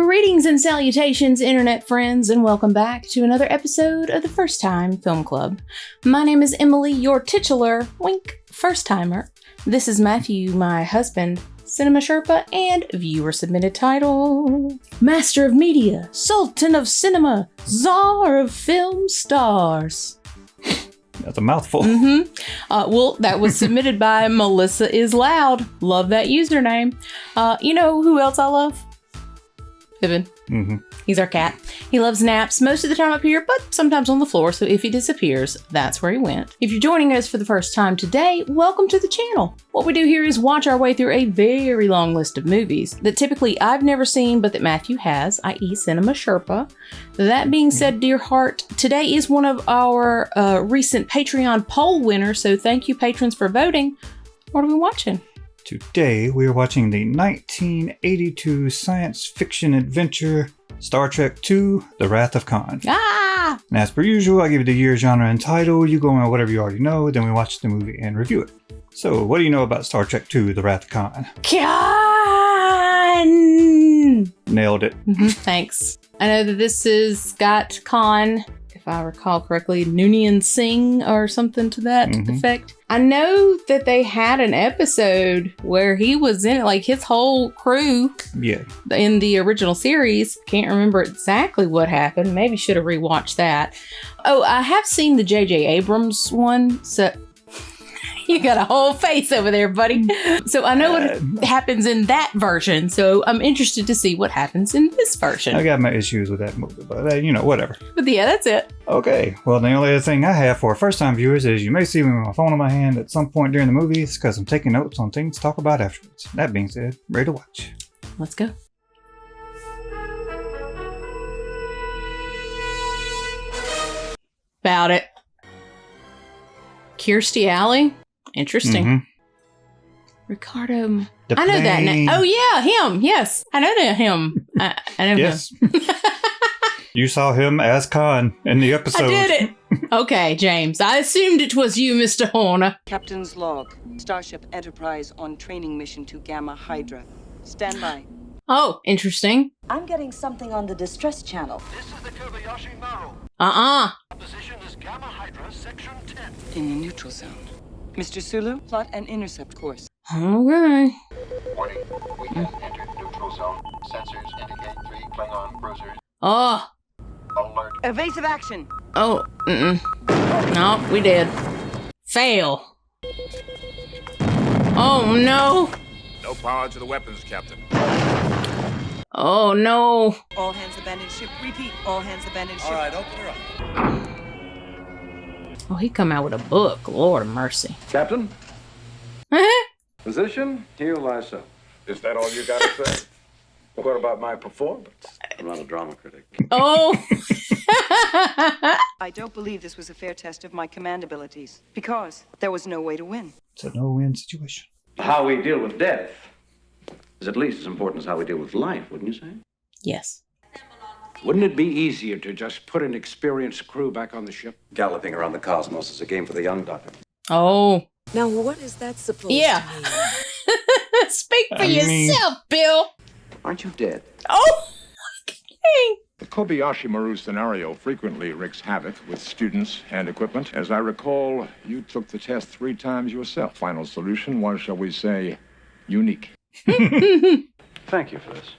Greetings and salutations, internet friends, and welcome back to another episode of the First Time Film Club. My name is Emily, your titular, wink, first-timer. This is Matthew, my husband, Cinema Sherpa, and viewer-submitted title. Master of Media, Sultan of Cinema, Czar of Film Stars. That's a mouthful. Well, that was submitted by Melissa Is Loud. Love that username. You know who else I love? Pippin. He's our cat. He loves naps most of the time up here, but sometimes on the floor, so if he disappears, that's where he went. If you're joining us for the first time today, welcome to the channel. What we do here is watch our way through a very long list of movies that typically I've never seen, but that Matthew has, i.e. Cinema Sherpa. That being said, dear heart, today is one of our recent Patreon poll winners, so thank you patrons for voting. What are we watching? Today, we are watching the 1982 science fiction adventure Star Trek II, The Wrath of Khan. Ah! And as per usual, I give you the year, genre, and title. You go on whatever you already know, then we watch the movie and review it. So, what do you know about Star Trek II, The Wrath of Khan? Khan! Nailed it. Thanks. I know that this has got Khan, if I recall correctly, Noonien Singh or something to that effect. I know that they had an episode where he was in it, like his whole crew. Yeah. In the original series. Can't remember exactly what happened. Maybe should have rewatched that. Oh, I have seen the J.J. Abrams one. So you got a whole face over there, buddy. So I know what happens in that version. So I'm interested to see what happens in this version. I got my issues with that movie, but whatever. But yeah, that's it. Okay, well, the only other thing I have for first-time viewers is you may see me with my phone in my hand at some point during the movie. It's because I'm taking notes on things to talk about afterwards. That being said, ready to watch. Let's go. About it. Kirstie Alley? Interesting. Ricardo. I know that name. Oh, yeah, him. Yes. I know that him. I know him. You saw him as Khan in the episode. I did it. Okay, James. I assumed it was you, Mr. Horner. Captain's log. Starship Enterprise on training mission to Gamma Hydra. Stand by. Oh, interesting. I'm getting something on the distress channel. This is the Kobayashi Maru. Position is Gamma Hydra, Section 10. In the neutral zone. Mr. Sulu, plot an intercept course. Okay. Warning, we have entered neutral zone. Sensors indicate 3 Klingon cruisers. Oh. Alert. Evasive action. Oh, No, we did. Fail. Oh, no. No power to the weapons, Captain. Oh, no. All hands abandon ship. Repeat, all hands abandon ship. All right, open her up. Oh, he come out with a book. Lord of mercy. Captain? Position, heel thyself. Is that all you got to say? What about my performance? I'm not a drama critic. Oh. I don't believe this was a fair test of my command abilities, because there was no way to win. It's a no-win situation. How we deal with death is at least as important as how we deal with life, wouldn't you say? Yes. Wouldn't it be easier to just put an experienced crew back on the ship? Galloping around the cosmos is a game for the young, Doctor. Oh. Now, what is that supposed to Yeah. mean? Speak for yourself, Bill. Aren't you dead? Oh. Okay. The Kobayashi Maru scenario frequently wreaks havoc with students and equipment. As I recall, you took the test 3 times yourself. Final solution was, shall we say, unique. Thank you for this.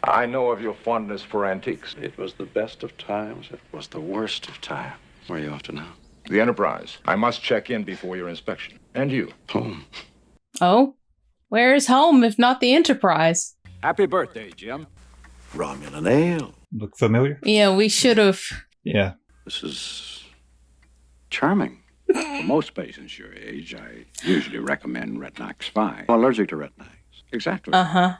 I know of your fondness for antiques. It was the best of times. It was the worst of times. Where are you off to now? The Enterprise. I must check in before your inspection. And you. Home. Oh. Where is home if not the Enterprise? Happy birthday, Jim. Romulan ale. Look familiar? Yeah, we should have. Yeah. This is charming. For most patients your age, I usually recommend Retinox 5. I'm allergic to retinox. Exactly.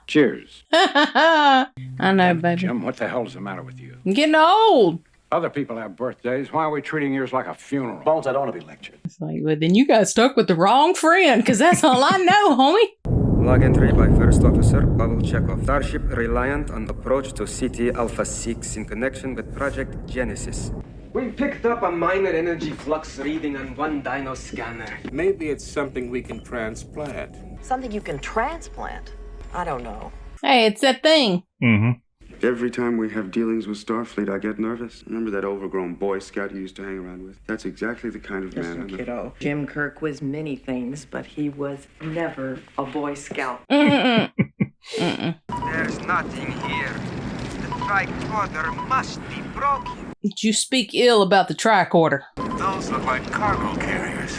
Cheers. I know, baby. Jim, what the hell is the matter with you? I'm getting old. Other people have birthdays. Why are we treating yours like a funeral? Bones, I don't want to be lectured. It's like, well, then you got stuck with the wrong friend, because that's all I know, homie. Log entry by First Officer Pavel Chekhov. Starship reliant on approach to CT Alpha 6 in connection with Project Genesis. We picked up a minor energy flux reading on one dyno scanner. Maybe it's something we can transplant. Something you can transplant? I don't know. Hey, it's that thing. Every time we have dealings with Starfleet, I get nervous. Remember that overgrown Boy Scout you used to hang around with? That's exactly the kind of man. Listen, kiddo. Jim Kirk was many things, but he was never a Boy Scout. There's nothing here. The tricorder must be broken. Did you speak ill about the tricorder? Those look like cargo carriers.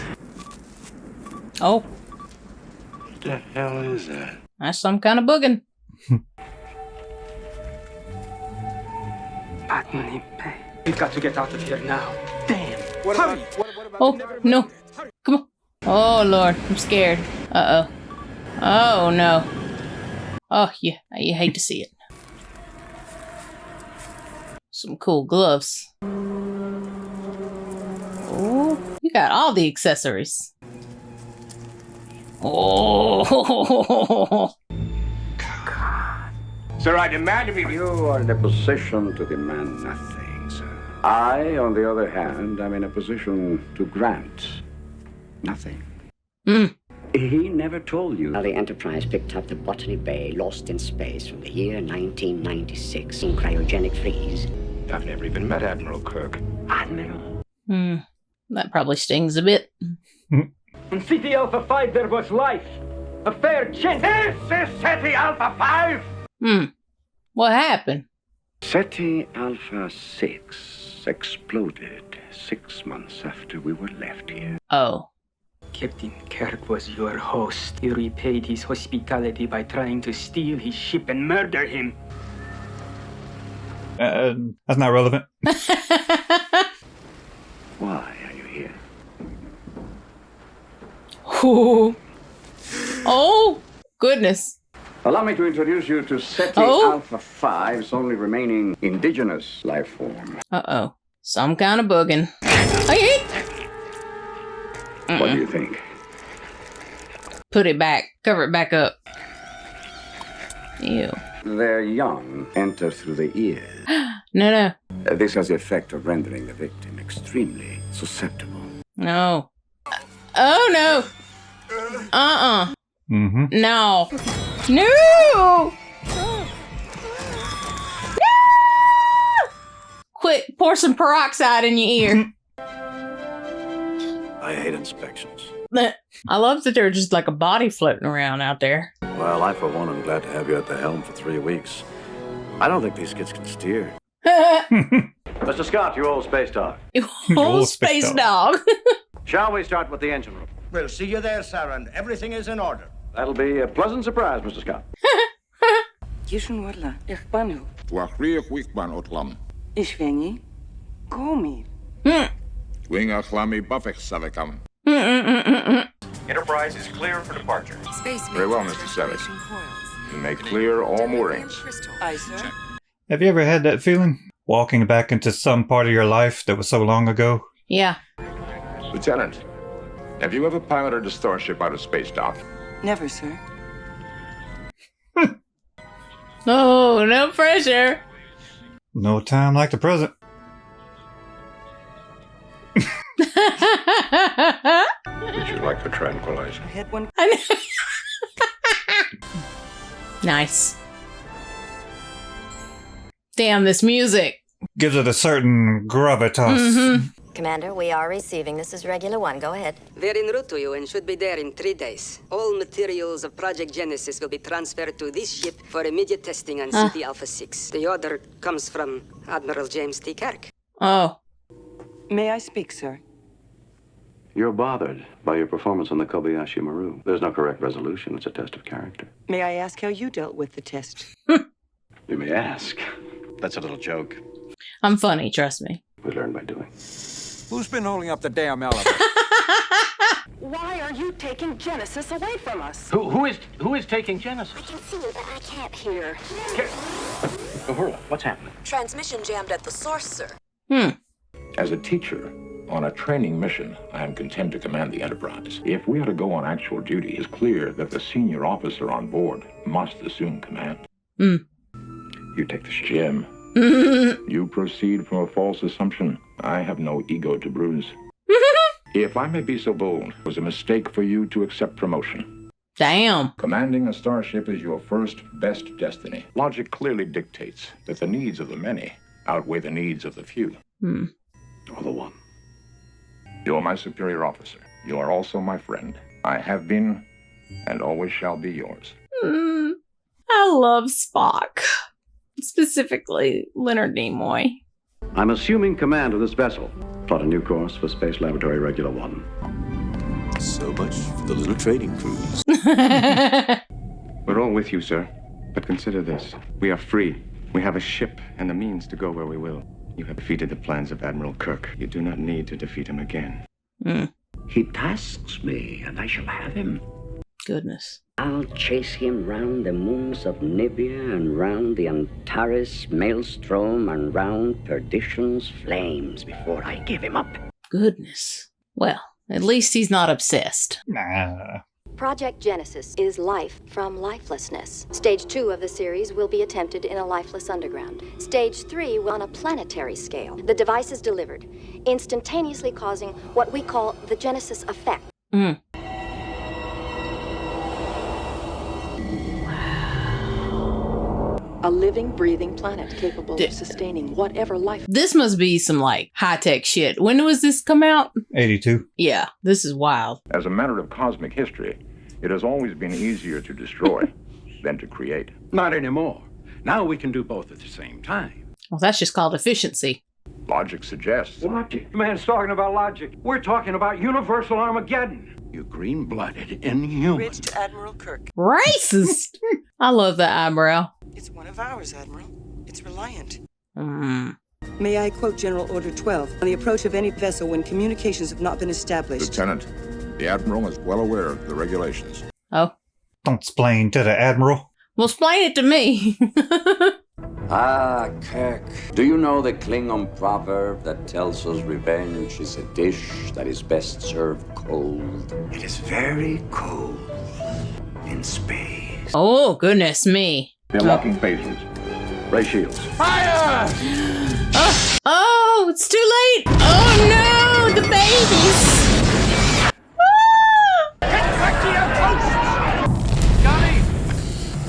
Oh. What the hell is that? That's some kind of boogin. We've got to get out of here now. Damn. Hurry! Oh, no. Come on. Oh, Lord. I'm scared. Uh-oh. Oh, no. Oh, yeah. You hate to see it. Some cool gloves. Oh, you got all the accessories. Oh. Sir, I demand of you. You are in a position to demand nothing, sir. I, on the other hand, am in a position to grant nothing. He never told you how the Enterprise picked up the Botany Bay lost in space from the year 1996 in cryogenic freeze. I've never even met Admiral Kirk. Admiral? That probably stings a bit. On City Alpha 5 there was life. A fair chance. This is City Alpha 5! What happened? SETI Alpha 6 exploded 6 months after we were left here. Oh. Captain Kirk was your host. You repaid his hospitality by trying to steal his ship and murder him. That's not relevant. Why are you here? Ooh. Oh, goodness. Allow me to introduce you to SETI Alpha 5's only remaining indigenous life form. Uh-oh. Some kind of boogin. What do you think? Put it back. Cover it back up. Ew. Their young enter through the ears. No. This has the effect of rendering the victim extremely susceptible. No. Oh, no. No. No! No! Quick, pour some peroxide in your ear. I hate inspections. I love that there's just like a body floating around out there. Well, I, for one, am glad to have you at the helm for 3 weeks. I don't think these kids can steer. Mr. Scott, you old space dog. You old space dog. Shall we start with the engine room? We'll see you there, sir, and everything is in order. That'll be a pleasant surprise, Mr. Scott. Yishun wadla, ich banu. Tuachriach wichban otlam. Ich wengi, komi. Winga chlami buffek savekam. Enterprise is clear for departure. Very well, Mr. Savick. You may clear all moorings. Aye, sir. Have you ever had that feeling? Walking back into some part of your life that was so long ago? Yeah. Lieutenant, have you ever piloted a starship out of space dock? Never, sir. Oh, no pressure. No time like the present. Would you like a tranquilizer? I had one. Nice. Damn, this music. Gives it a certain gravitas. Commander, we are receiving. This is Regular 1. Go ahead. They're en route to you and should be there in 3 days. All materials of Project Genesis will be transferred to this ship for immediate testing on City Alpha 6. The order comes from Admiral James T. Kirk. Oh. May I speak, sir? You're bothered by your performance on the Kobayashi Maru. There's no correct resolution. It's a test of character. May I ask how you dealt with the test? You may ask. That's a little joke. I'm funny, trust me. We learn by doing. Who's been holding up the damn elevator? Why are you taking Genesis away from us? Who is taking Genesis? I can see you, but I can't hear. Uhura, what's happening? Transmission jammed at the source, sir. As a teacher on a training mission, I am content to command the Enterprise. If we are to go on actual duty, it's clear that the senior officer on board must assume command. You take the ship. Jim, you proceed from a false assumption. I have no ego to bruise. If I may be so bold, it was a mistake for you to accept promotion. Damn. Commanding a starship is your first best destiny. Logic clearly dictates that the needs of the many outweigh the needs of the few. Or the one. You're my superior officer. You are also my friend. I have been and always shall be yours. I love Spock. Specifically, Leonard Nimoy. I'm assuming command of this vessel. Plot a new course for Space Laboratory Regular 1. So much for the little trading cruise. We're all with you, sir. But consider this. We are free. We have a ship and the means to go where we will. You have defeated the plans of Admiral Kirk. You do not need to defeat him again. He tasks me, and I shall have him. Goodness. I'll chase him round the moons of Nibia and round the Antares maelstrom and round perdition's flames before I give him up. Goodness. Well, at least he's not obsessed. Nah. Project Genesis is life from lifelessness. Stage 2 of the series will be attempted in a lifeless underground. Stage 3 will on a planetary scale. The device is delivered, instantaneously causing what we call the Genesis effect. A living, breathing planet capable of sustaining whatever life. This must be some, like, high-tech shit. When was this come out? 82. Yeah, this is wild. As a matter of cosmic history, it has always been easier to destroy than to create. Not anymore. Now we can do both at the same time. Well, that's just called efficiency. Logic suggests. Logic? The man's talking about logic. We're talking about universal Armageddon. You green-blooded inhuman. Bridge to Admiral Kirk. Racist! I love that eyebrow. It's one of ours, Admiral. It's reliant. May I quote General Order 12 on the approach of any vessel when communications have not been established? Lieutenant, the Admiral is well aware of the regulations. Oh. Don't explain to the Admiral. Well, explain it to me. Ah, Kirk. Do you know the Klingon proverb that tells us revenge is a dish that is best served cold? It is very cold in space. Oh, goodness me. They're locking phasers. Ray shields. Fire! Oh, it's too late. Oh, no, the babies. Get back to your posts! Johnny!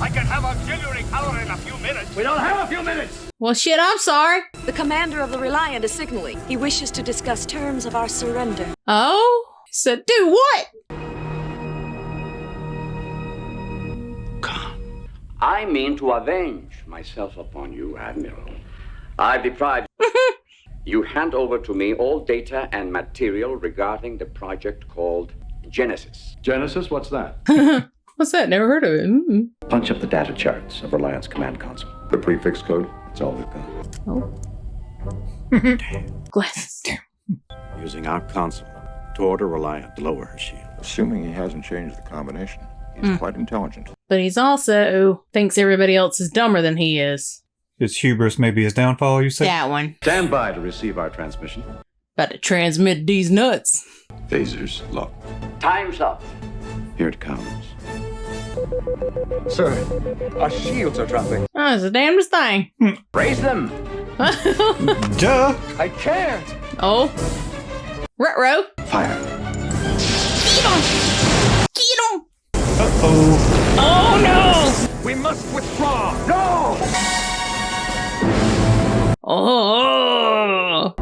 I can have auxiliary power in a few minutes. We don't have a few minutes! Well, shit, I'm sorry. The commander of the Reliant is signaling. He wishes to discuss terms of our surrender. Oh? So do what? I mean to avenge myself upon you, Admiral. I've deprived you hand over to me all data and material regarding the project called Genesis. Genesis? What's that? What's that? Never heard of it. Punch up the data charts of Reliance Command Console. The prefix code? It's all we've got. Oh. Glasses. Using our console to order Reliant to lower her shield. Assuming he hasn't changed the combination, he's quite intelligent. But he's also thinks everybody else is dumber than he is. His hubris may be his downfall, you say? That one. Stand by to receive our transmission. About to transmit these nuts. Phasers locked. Time's up. Here it comes. Sir, our shields are dropping. Oh, it's the damnedest thing. Raise them! Duh! I can't! Oh. Ruh-roh. Fire. Get him! Get him! Uh-oh. Oh, no! We must withdraw! No! Oh!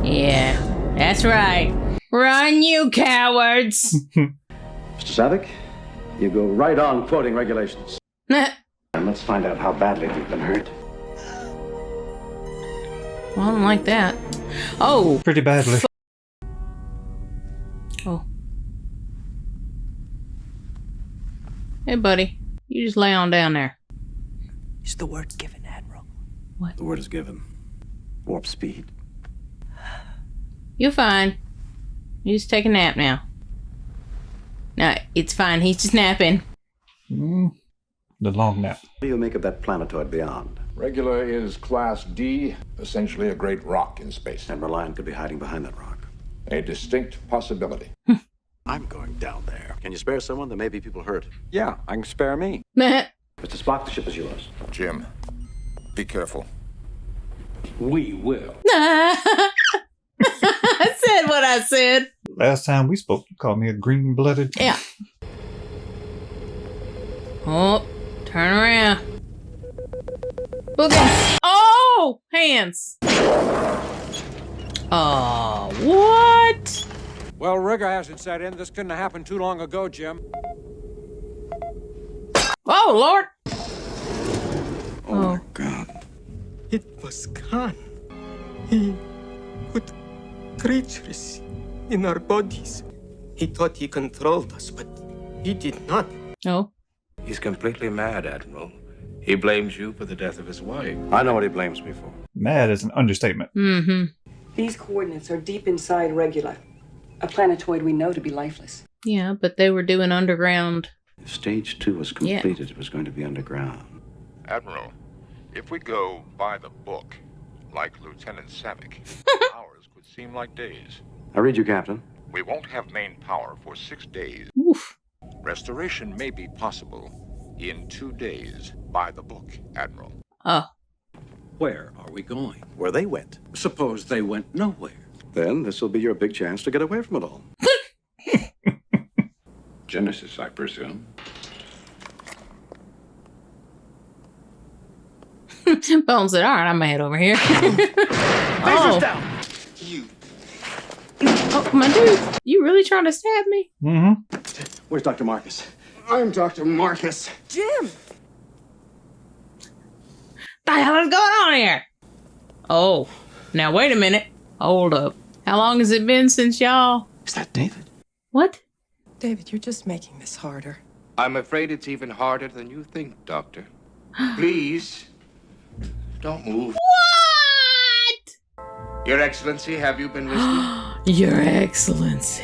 Yeah, that's right. Run, you cowards! Mr. Savick, you go right on quoting regulations. And let's find out how badly we've been hurt. Well, I don't like that. Oh! Pretty badly. Oh. Hey, buddy. You just lay on down there. Is the word given, Admiral? The word is given. Warp speed. You're fine. You just take a nap now. No, it's fine. He's just napping. The long nap. What do you make of that planetoid beyond? Regular is Class D, essentially a great rock in space. And Reliant could be hiding behind that rock. A distinct possibility. I'm going down there. Can you spare someone? There may be people hurt. Yeah, I can spare me. Meh. Mr. Spock, the ship is yours. Jim, be careful. We will. I said what I said. Last time we spoke, you called me a green-blooded. Yeah. Oh, turn around. Boogin. Oh, hands. Oh, what? Well, rigor hasn't set in. This couldn't have happened too long ago, Jim. Oh, Lord. Oh, my God. It was Khan. He put creatures in our bodies. He thought he controlled us, but he did not. No. He's completely mad, Admiral. He blames you for the death of his wife. I know what he blames me for. Mad is an understatement. Mm-hmm. These coordinates are deep inside Regula, a planetoid we know to be lifeless. Yeah, but they were doing underground. If stage 2 was completed, it was going to be underground. Admiral, if we go by the book, like Lieutenant Savick, hours could seem like days. I read you, Captain. We won't have main power for 6 days. Oof. Restoration may be possible in 2 days by the book, Admiral. Oh. Where are we going? Where they went. Suppose they went nowhere. Then this will be your big chance to get away from it all. Genesis, I presume. Bones said, all right, I'm gonna head over here. Oh. Down. You. Oh, my dude, you really trying to stab me? Mm-hmm. Where's Dr. Marcus? I'm Dr. Marcus. Jim! The hell is going on here? Oh, now wait a minute. Hold up. How long has it been since y'all? Is that David? What? David, you're just making this harder. I'm afraid it's even harder than you think, Doctor. Please, don't move. What? Your Excellency, have you been listening? Your Excellency.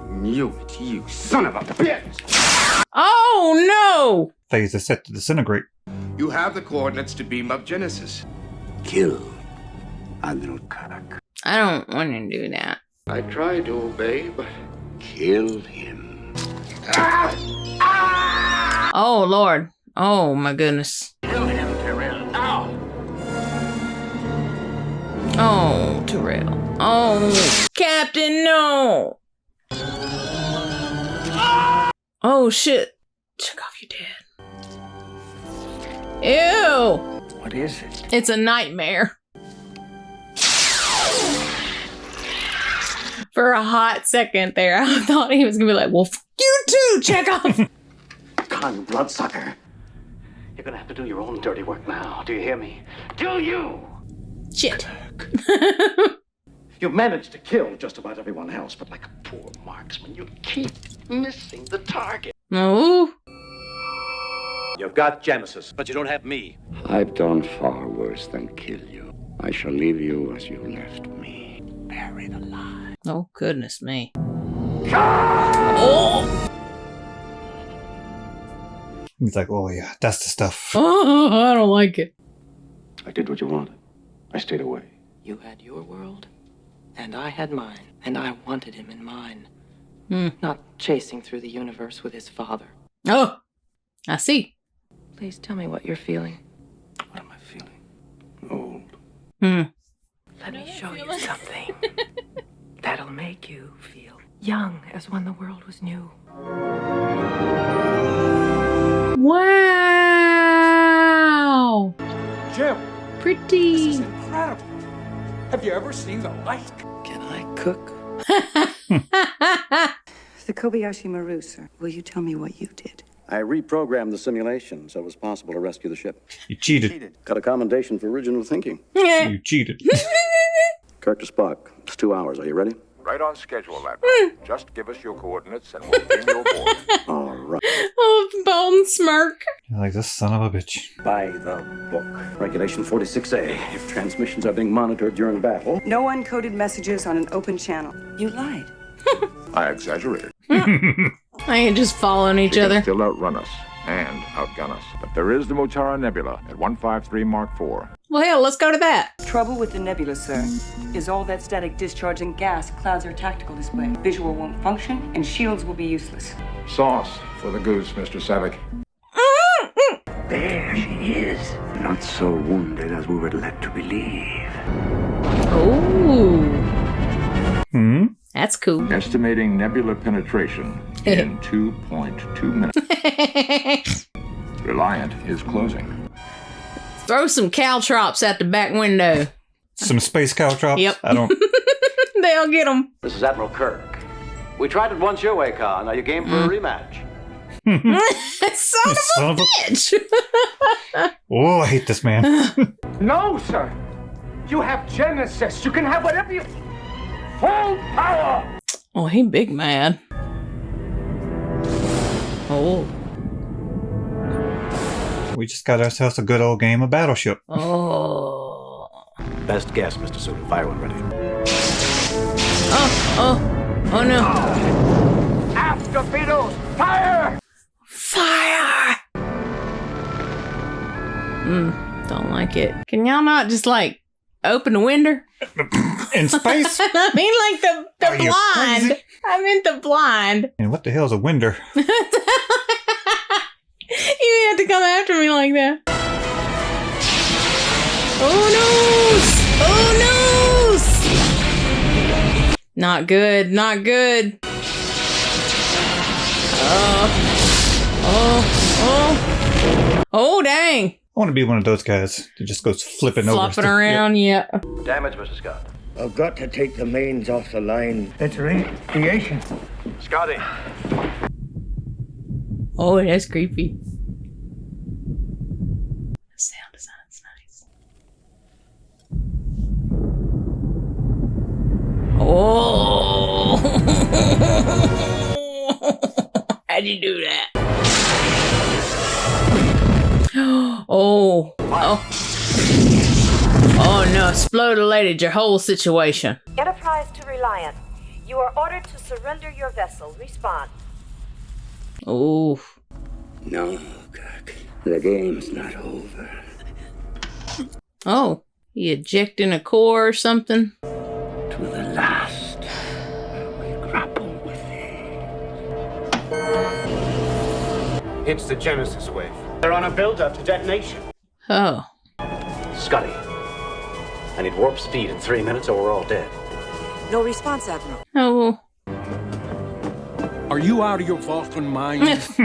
Knew it, you son of a bitch! Oh, no! Phase is set to disintegrate. You have the coordinates to beam up Genesis. Kill Admiral Kirk. I don't want to do that. I tried to obey, but... Kill him. Oh, Lord. Oh, my goodness. Kill him, Tyrell, now! Oh, Terrell. Oh, Captain, no! Oh, shit. Check off your dad. Ew! What is it? It's a nightmare. For a hot second there, I thought he was gonna be like, well, f you too, Chekhov! Con bloodsucker. You're gonna have to do your own dirty work now. Do you hear me? Do you? Shit. You managed to kill just about everyone else, but like a poor marksman, you keep missing the target. No. You've got Genesis, but you don't have me. I've done far worse than kill you. I shall leave you as you left me, buried alive. Oh, goodness me. Oh! He's like, oh yeah, that's the stuff. Oh, I don't like it. I did what you wanted. I stayed away. You had your world, and I had mine, and I wanted him in mine. Not chasing through the universe with his father. Oh, I see. Please tell me what you're feeling. What am I feeling? Old. Let me show you something. That'll make you feel young as when the world was new. Wow! Jim! Pretty! This is incredible! Have you ever seen the like? Can I cook? The Kobayashi Maru, sir. Will you tell me what you did? I reprogrammed the simulation so it was possible to rescue the ship. You cheated. Got a commendation for original thinking. You cheated. Kirk to Spock. It's 2 hours. Are you ready? Right on schedule, Admiral. Just give us your coordinates and we'll bring you aboard. All right. Oh, Bone smirk. You're like, this son of a bitch. By the book. Regulation 46A. If transmissions are being monitored during battle. No uncoded messages on an open channel. You lied. I exaggerated. I ain't just following each She other. can still outrun us and outgun us. But there is the Mutara Nebula at 153 Mark IV. Well, hell, let's go to that. Trouble with the nebula, sir, is all that static discharging gas clouds our tactical display. Visual won't function, and shields will be useless. Sauce for the goose, Mr. Savick. There she is. Not so wounded as we were led to believe. Oh. That's cool. Estimating nebula penetration in 2.2 minutes. Reliant is closing. Throw some caltrops out the back window. Some space caltrops? Yep. I don't... They'll get them. This is Admiral Kirk. We tried it once your way, Khan. Now you game for a rematch. Son of a bitch. Oh, I hate this man. No, sir. You have Genesis. You can have whatever you... Full power! Oh, he big mad. Oh. We just got ourselves a good old game of Battleship. Oh. Best guess, Mr. Suit. Fire one ready. Oh no. Aft torpedoes! Fire! Fire! Don't like it. Can y'all not just like open the window? In space? I mean like the blind. I meant the blind. And what the hell is a winder? You have to come after me like that. Oh no! Oh no! Not good. Not good. Oh, dang. I want to be one of those guys that just goes flipping Flopping around, yeah. Damage, Mr. Scott. I've got to take the mains off the line. It's radiation. Scotty. Oh, that's creepy. The sound design's nice. Oh. How'd you do that? Oh. Oh no, exploded your whole situation. Enterprise to Reliant. You are ordered to surrender your vessel. Respond. Oh. No, Kirk. The game's not over. Oh, he ejecting a core or something? To the last, we grapple with it. It's the Genesis wave. They're on a build-up to detonation. Oh. Scotty. I need warp speed in 3 minutes or we're all dead. No response, Admiral. Oh. Are you out of your Vulcan mind?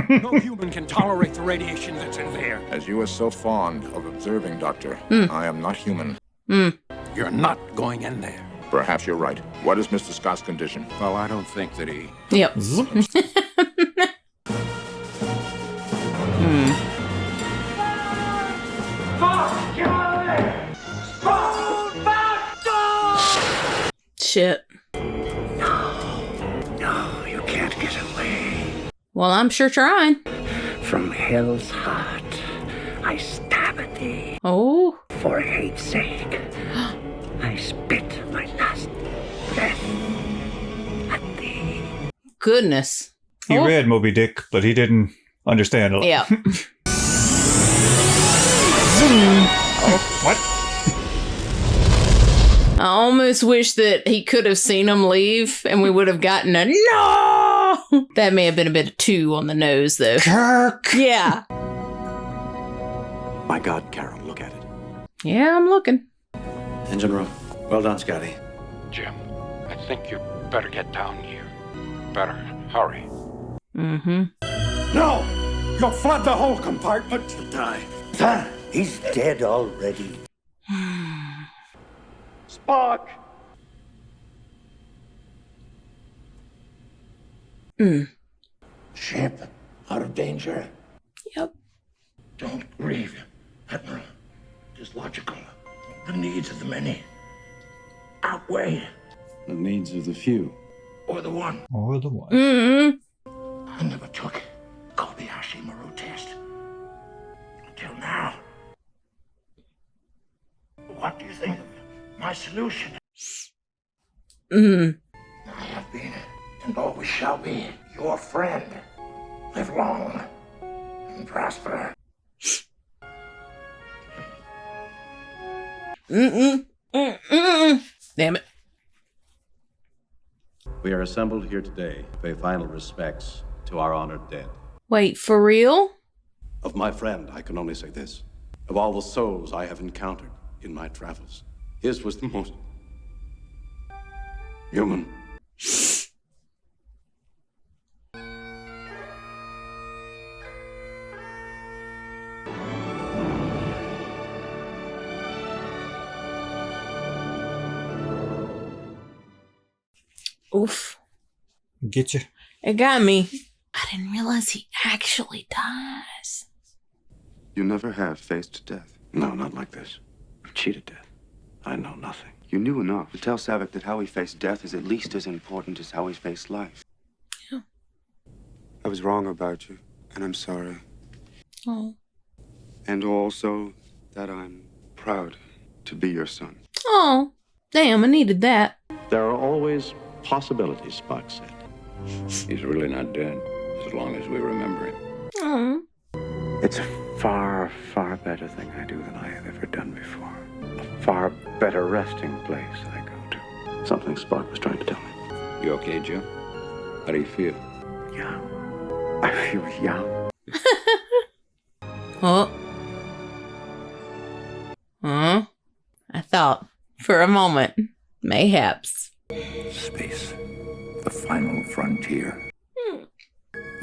No human can tolerate the radiation that's in there. As you are so fond of observing, Doctor, I am not human. You're not going in there. Perhaps you're right. What is Mr. Scott's condition? Well, I don't think that he... Yep. Shit. No, you can't get away. Well, I'm sure trying. From hell's heart, I stab at thee. Oh. For hate's sake, I spit my last breath at thee. Goodness. He read Moby Dick, but he didn't understand a lot. Yeah. What? I almost wish that he could have seen him leave and we would have gotten a no. That may have been a bit of 2 on the nose, though. Kirk! Yeah. My God, Carol, look at it. Yeah, I'm looking. Engine room. Well done, Scotty. Jim, I think you better get down here. Better hurry. Mm-hmm. No! You'll flood the whole compartment. He'll die. Sir, he's dead already. Spock! Ship out of danger. Yep. Don't grieve, Admiral. It is logical. The needs of the many outweigh The needs of the few. or the one. Or the one. Mm-hmm. I never took Kobayashi Maru test until now. What do you think of my solution? Mm. I have been and always shall be your friend. Live long and prosper. Mm-mm. Mm-mm. Damn it. We are assembled here today to pay final respects to our honored dead. Wait, for real? Of my friend, I can only say this. Of all the souls I have encountered in my travels, his was the most human. Oof. Get you? It got me. I didn't realize he actually dies. You never have faced death. No, not like this. I've cheated death. I know nothing. You knew enough to tell Savick that how he faced death is at least as important as how he faced life. Yeah. I was wrong about you, and I'm sorry. Oh. And also that I'm proud to be your son. Oh. Damn, I needed that. There are always possibilities, Spock said. He's really not dead, as long as we remember him. Oh. It's a far, far better thing I do than I have ever done before. A far better resting place I go to. Something Spock was trying to tell me. You okay, Joe? How do you feel? Young. I feel young. Oh. Huh? I thought, for a moment, mayhaps. Space. The final frontier.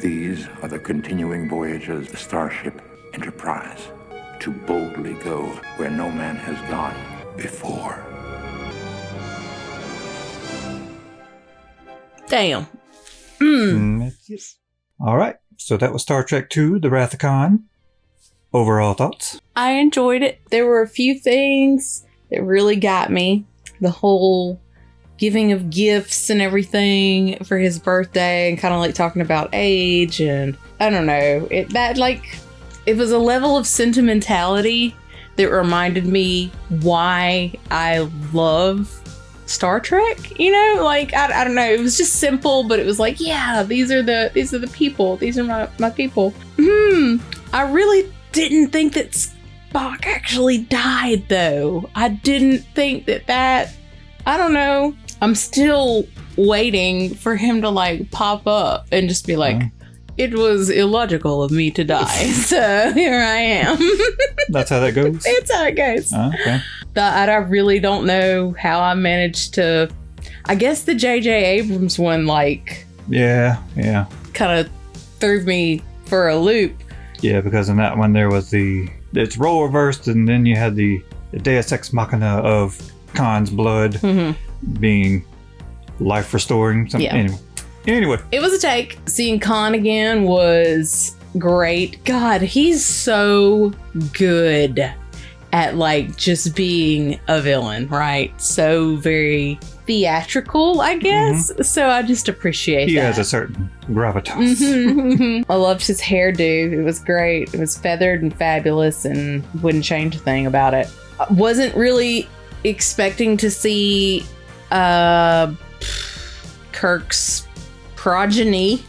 These are the continuing voyages of the Starship Enterprise to boldly go where no man has gone before. Damn. Yes. All right. So that was Star Trek II, The Wrath of Khan. Overall thoughts? I enjoyed it. There were a few things that really got me. The whole giving of gifts and everything for his birthday and kind of like talking about age and I don't know. It was a level of sentimentality that reminded me why I love Star Trek, you know? Like I don't know, it was just simple, but it was like, yeah, these are the people. These are my people. I really didn't think that Spock actually died though. I didn't think that I don't know. I'm still waiting for him to like pop up and just be like, it was illogical of me to die. So here I am. That's how that goes? That's how it goes. Okay. I really don't know how I managed to. I guess the J.J. Abrams one, like. Yeah. Kind of threw me for a loop. Yeah, because in that one there was it's role reversed, and then you had the Deus Ex Machina of Khan's blood being life restoring. Yeah. Anyway. It was a take. Seeing Khan again was great. God, he's so good at like just being a villain, right? So very theatrical, I guess. So I just appreciate that. He has a certain gravitas. I loved his hairdo. It was great. It was feathered and fabulous and wouldn't change a thing about it. I wasn't really expecting to see Kirk's progeny.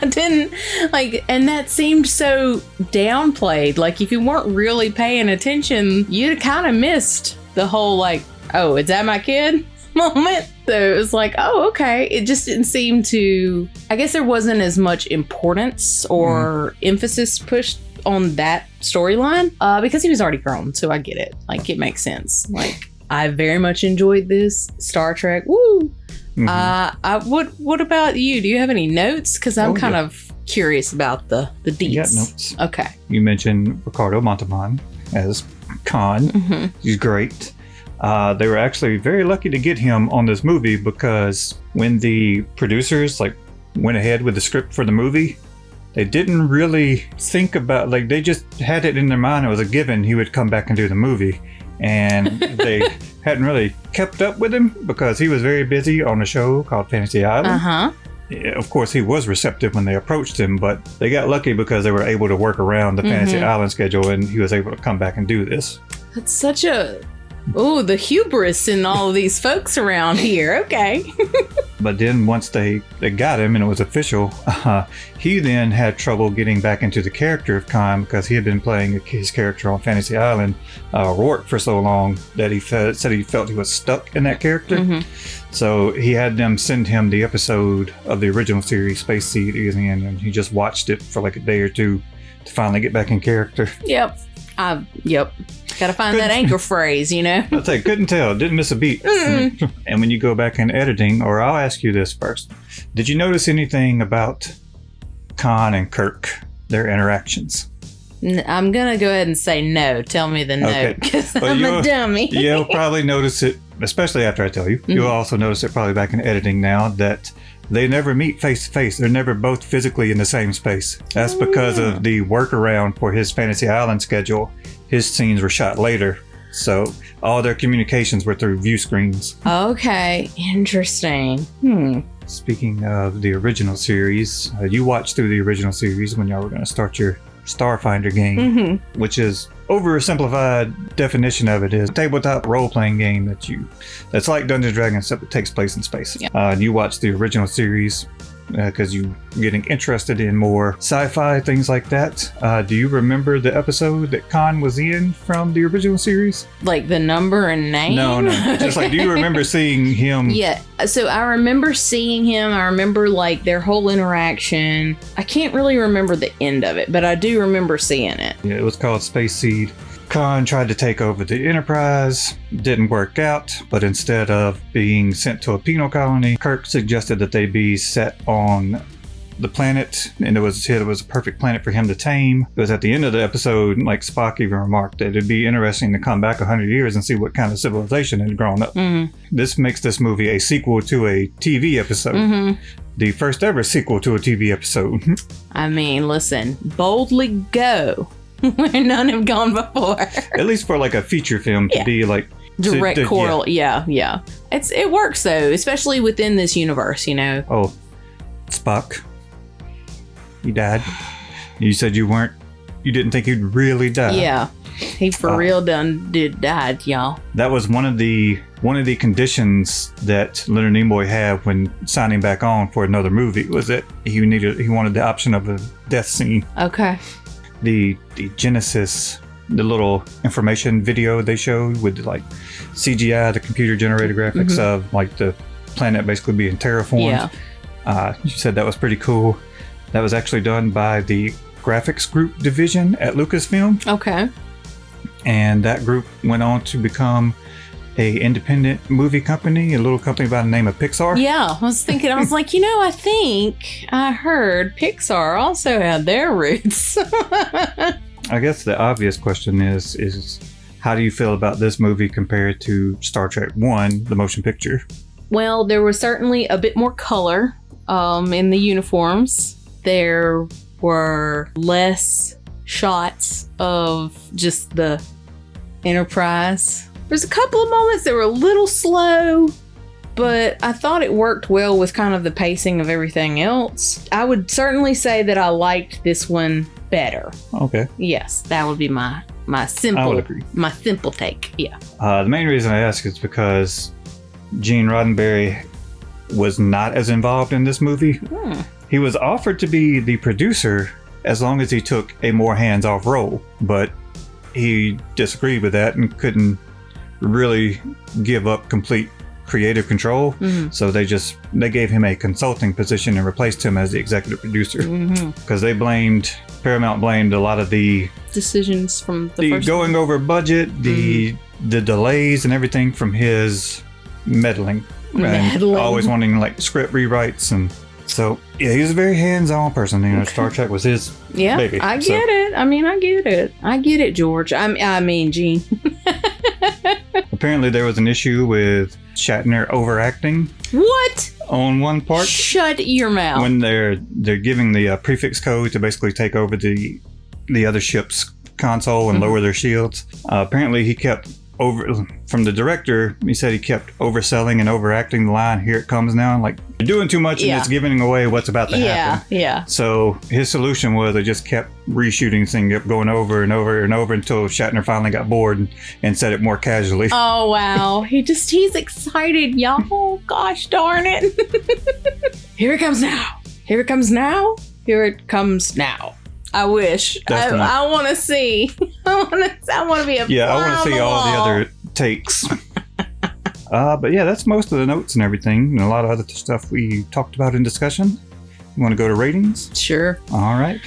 Didn't like, and that seemed so downplayed. Like if you weren't really paying attention, you'd kind of missed the whole like, oh, is that my kid moment. So it was like, oh, okay. It just didn't seem to, I guess there wasn't as much importance or emphasis pushed on that storyline because he was already grown. So I get it. Like it makes sense. Like I very much enjoyed this Star Trek. Woo! What about you? Do you have any notes? Because I'm kind of curious about the deets. You got notes. Okay. You mentioned Ricardo Montalban as Khan. He's great. They were actually very lucky to get him on this movie because when the producers went ahead with the script for the movie, they didn't really think about, they just had it in their mind. It was a given he would come back and do the movie. And they hadn't really kept up with him because he was very busy on a show called Fantasy Island. Of course, he was receptive when they approached him, but they got lucky because they were able to work around the Fantasy Island schedule and he was able to come back and do this. That's such a... Oh, the hubris in all of these folks around here. Okay. But then once they got him and it was official, he then had trouble getting back into the character of Khan because he had been playing his character on Fantasy Island, Rourke, for so long that he said he felt he was stuck in that character. So he had them send him the episode of the original series, Space Seed, and he just watched it for a day or two to finally get back in character. Yep. Gotta find that anchor phrase, you know? I'll say, couldn't tell. Didn't miss a beat. And when you go back in editing, or I'll ask you this first. Did you notice anything about Khan and Kirk, their interactions? I'm gonna go ahead and say no. Tell me the note, because I'm a dummy. You'll probably notice it especially after I tell you, you'll also notice it probably back in editing now that they never meet face to face. They're never both physically in the same space. That's because of the workaround for his Fantasy Island schedule. His scenes were shot later, so all their communications were through view screens. Okay, interesting. Speaking of the original series, you watched through the original series when y'all were going to start your Starfinder game, which is oversimplified definition of it is a tabletop role-playing game that's like Dungeons & Dragons, except it takes place in space. You watched the original series because you're getting interested in more sci-fi, things like that. Do you remember the episode that Khan was in from the original series? Like the number and name? No. Just like, do you remember seeing him? Yeah. So I remember seeing him. I remember like their whole interaction. I can't really remember the end of it, but I do remember seeing it. Yeah, it was called Space Seed. Khan tried to take over the Enterprise, didn't work out, but instead of being sent to a penal colony, Kirk suggested that they be set on the planet, and it was a perfect planet for him to tame. Because at the end of the episode, like Spock even remarked that it'd be interesting to come back 100 years and see what kind of civilization had grown up. This makes this movie a sequel to a TV episode. The first ever sequel to a TV episode. I mean, listen, boldly go where none have gone before. At least for like a feature film to be like direct correlate. Yeah. It works though, especially within this universe, you know. Oh, Spock, he died. You said you didn't think he'd really die. Yeah, he for real did died, y'all. That was one of the conditions that Leonard Nimoy had when signing back on for another movie, was that he wanted the option of a death scene. Okay. The Genesis, the little information video they showed with like CGI, the computer generated graphics of like the planet basically being terraformed. You said that was pretty cool. That was actually done by the graphics group division at Lucasfilm. Okay. And that group went on to become a independent movie company, a little company by the name of Pixar. Yeah, I was like, I think I heard Pixar also had their roots. I guess the obvious question is how do you feel about this movie compared to Star Trek 1, the motion picture? Well, there was certainly a bit more color in the uniforms. There were less shots of just the Enterprise. There's a couple of moments that were a little slow, but I thought it worked well with kind of the pacing of everything else. I would certainly say that I liked this one better. Okay. Yes, that would be my simple. I would agree. My simple take. Yeah. The main reason I ask is because Gene Roddenberry was not as involved in this movie. He was offered to be the producer as long as he took a more hands-off role, but he disagreed with that and couldn't really give up complete creative control. So they gave him a consulting position and replaced him as the executive producer, because Paramount blamed a lot of the decisions from the first going over budget, the delays and everything from his meddling. And always wanting like script rewrites, and so yeah, he was a very hands-on person. You know, Star Trek was his baby. I get it. I mean, I get it, George. I mean, Gene. Apparently, there was an issue with Shatner overacting. What? On one part. Shut your mouth. When they're giving the prefix code to basically take over the other ship's console and lower their shields. Apparently, he kept from the director. He said he kept overselling and overacting the line. Here it comes now. Like, you're doing too much and it's giving away what's about to happen. Yeah. So his solution was they just kept reshooting things, kept going over and over and over until Shatner finally got bored and said it more casually. Oh, wow. He's excited, y'all. Gosh darn it. Here it comes now. Here it comes now. Here it comes now. I wish. I want to see. I want to be a I want to see all the other takes. But yeah, that's most of the notes and everything, and a lot of other stuff we talked about in discussion. You want to go to ratings? Sure. All right.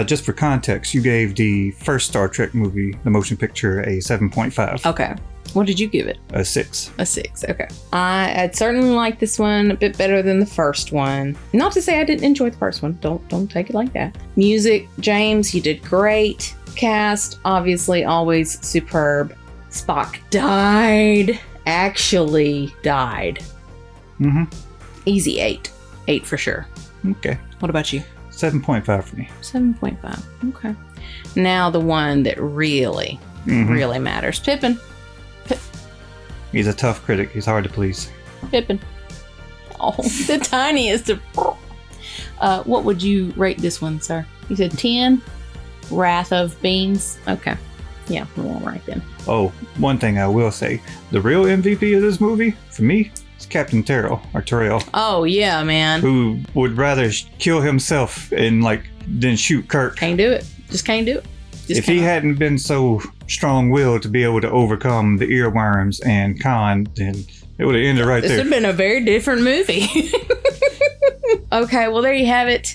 Just for context, you gave the first Star Trek movie, the motion picture, a 7.5. Okay. What did you give it? A 6. A 6. Okay. I'd certainly like this one a bit better than the first one. Not to say I didn't enjoy the first one. Don't take it like that. Music, James, you did great. Cast, obviously always superb. Spock died actually died. Mm-hmm. Easy 8. 8 for sure. Okay. What about you? 7.5 for me. 7.5. Okay. Now the one that really, really matters. Pippin. He's a tough critic. He's hard to please. Pippin. Oh, the tiniest of... what would you rate this one, sir? You said 10? Wrath of Beans? Okay. Yeah, we won't write them. Oh, one thing I will say. The real MVP of this movie, for me, is Captain Terrell, or Terrell. Oh, yeah, man. Who would rather kill himself and, than shoot Kirk. Can't do it. Just can't do it. If he hadn't been so strong-willed to be able to overcome the earworms and Khan, then it would have ended right there. This would have been a very different movie. Okay, well, there you have it.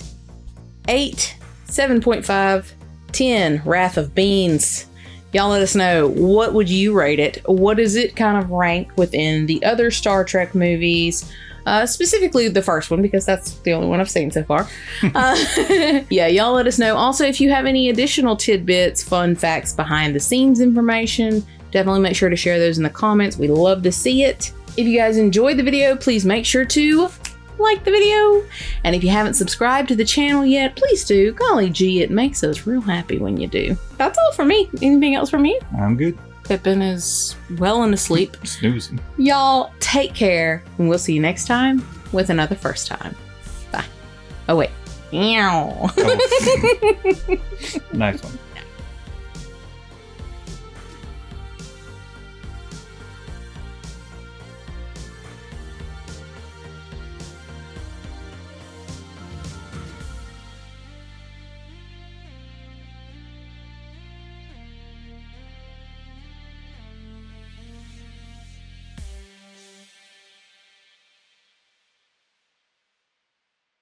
8, 7.5, 10, Wrath of Beans. Y'all let us know, what would you rate it? What does it kind of rank within the other Star Trek movies? Specifically the first one, because that's the only one I've seen so far. Yeah, y'all let us know. Also, if you have any additional tidbits, fun facts, behind the scenes information, definitely make sure to share those in the comments. We love to see it. If you guys enjoyed the video, please make sure to like the video. And if you haven't subscribed to the channel yet, please do. Golly gee, it makes us real happy when you do. That's all for me. Anything else from you? I'm good. Pippin is well and asleep. Snoozing. Y'all take care, and we'll see you next time with another first time. Bye. Oh, wait. Meow. Oh. Nice one.